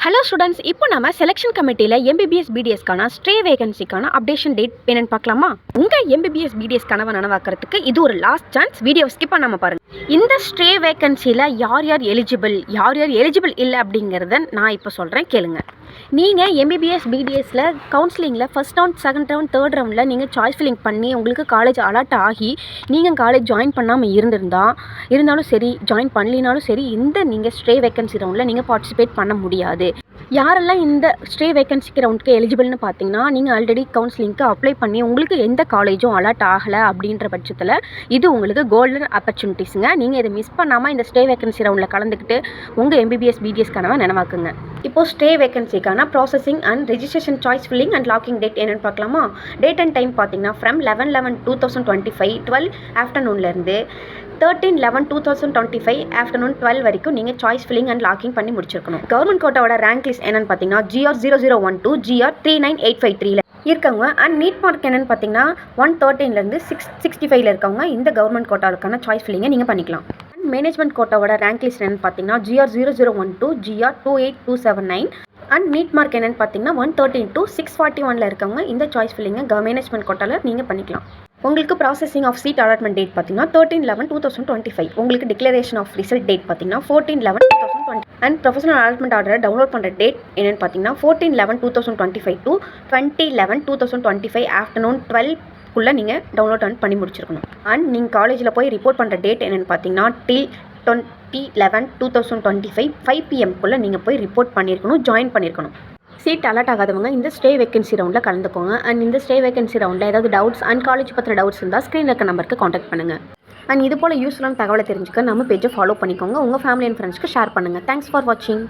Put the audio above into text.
Hello students, இப்போ நம்ம selection கமிட்டியில் எம்பிபிஎஸ் பிடிஎஸ்க்கான ஸ்ட்ரே வேகன்சிக்கான அப்டேஷன் டேட் என்னன்னு பார்க்கலாமா? உங்கள் எம்பிபிஎஸ் பிடிஎஸ் கனவை நனவாக்கிறதுக்கு இது ஒரு லாஸ்ட் சான்ஸ். வீடியோ ஸ்கிப் பண்ணாமல் பாருங்கள். இந்த ஸ்ட்ரே வேகன்சியில் யார் யார் எலிஜிபிள் இல்லை அப்படிங்கிறத நான் இப்போ சொல்கிறேன், கேளுங்க. நீங்கள் எம்பிபிஎஸ் பிடிஎஸில் கவுன்சிலிங்கில் first round, second round, third ரவுண்டில் நீங்கள் சாய்ஸ் ஃபில்லிங் பண்ணி உங்களுக்கு காலேஜ் அலாட் ஆகி நீங்கள் காலேஜ் ஜாயின் பண்ணாமல் இருந்தாலும் சரி, ஜாயின் பண்ணலினாலும் சரி, இந்த நீங்கள் ஸ்ட்ரே வேகன்சி ரவுண்டில் நீங்கள் பார்ட்டிசிபேட் பண்ண முடியாது. யாரெல்லாம் இந்த ஸ்ட்ரே வேகன்சிக்கு ரவுண்டுக்கு எலிஜிபிள்னு பார்த்தீங்கன்னா, நீங்கள் ஆல்ரெடி கவுன்சிலிங்க்கு அப்ளை பண்ணி உங்களுக்கு எந்த காலேஜும் அலாட் ஆகலை அப்படின்ற பட்சத்தில் இது உங்களுக்கு கோல்டன் ஆப்பர்ச்சுனிட்டிஸுங்க. நீங்கள் இதை மிஸ் பண்ணாமல் இந்த ஸ்ட்ரே வேகன்சி ரவுண்டில் கலந்துக்கிட்டு உங்கள் எம்பிபிஎஸ் பிடிஎஸ் கனவை நினைவாக்குங்க. இப்போது ஸ்ட்ரே வேகன்சிக்கான processing and registration, choice filling and locking date என்னென்னு பார்க்கலாமா? டேட் அண்ட் டைம் பார்த்தீங்கன்னா ஃப்ரம் 11/11/2025 12 ஆஃப்டர்நூன்லேருந்து 13/11/2025 ஆஃப்டர்நூன் 12 வரைக்கும் நீங்கள் சாய்ஸ் ஃபில்லிங் அண்ட் லாக்கிங் பண்ணி முடிச்சிருக்கணும். கவர்மெண்ட் கோட்டாவோட ரேங்க் லிஸ்ட் என்னென்னு பார்த்தீங்கன்னா GR 0012 GR 39853 இருக்கவங்க. அண்ட் நீட் மார்க் என்னென்னு பார்த்தீங்கன்னா 113லேருந்து 665 இருக்கவங்க இந்த கவர்மெண்ட் கோட்டாவுக்கான சாய்ஸ் ஃபில்லிங்கை நீங்கள் பண்ணிக்கலாம். அண்ட் மேனேஜ்மெண்ட் கோட்டாவோட ரேங்க் லிஸ்ட் என்னென்னு பார்த்தீங்கன்னா GR 0012 GR 28279 and NEET mark என்னென்னு பார்த்தீங்கன்னா 113 to 641 இருக்கவங்க இந்த சாய்ஸ் ஃபில்லிங்கை மேனேஜ்மெண்ட் கோட்டாவில் நீங்கள் பண்ணிக்கலாம். உங்களுக்கு processing of seat allotment date பார்த்தீங்கன்னா 13/11/2025. உங்களுக்கு டிக்ளரேஷன் ஆஃப் ரிசல்ட் டேட் பார்த்தீங்கன்னா 14/11/2020. அண்ட் ப்ரொஃபஷனல் அலாட்மெண்ட் ஆர்டரை டவுன்லோட் பண்ணுற டேட் என்னென்னு பார்த்தீங்கன்னா 14/11/2025 to 20/11/2025 ஆஃப்டர்நூன் 12 நீங்கள் டவுன்லோட் பண்ணி முடிச்சிருக்கணும். அண்ட் நீங்கள் காலேஜில் போய் ரிப்போர்ட் பண்ணுற டேட் என்னென்னு பார்த்தீங்கன்னா till 20/11/2025 5 PM நீங்கள் போய் ரிப்போர்ட் பண்ணியிருக்கணும், ஜாயின் பண்ணியிருக்கணும். சீட் அலாட் ஆகாதவங்க இந்த ஸ்டே வேகன்சி ரவுண்டில் கலந்துக்கோங்க. அண்ட் இந்த ஸ்டே வேகன்சி ரவுண்டில் ஏதாவது டவுட்ஸ் அண்ட் காலேஜ் பற்றின டவுட்ஸ் இருந்தால் ஸ்க்ரீனில் இருக்க நம்பருக்கு காண்டாக்ட் பண்ணுங்கள். அண்ட் இது போல் யூஸ்ஃபுல்லான தகவலை தெரிஞ்சுக்க நம்ம பேஜை ஃபாலோ பண்ணிக்கோங்க. உங்கள் ஃபேமிலி அண்ட் ஃப்ரெண்ட்ஸ்க்கு ஷேர் பண்ணுங்கள். தேங்க்ஸ் ஃபார் வாட்சிங்.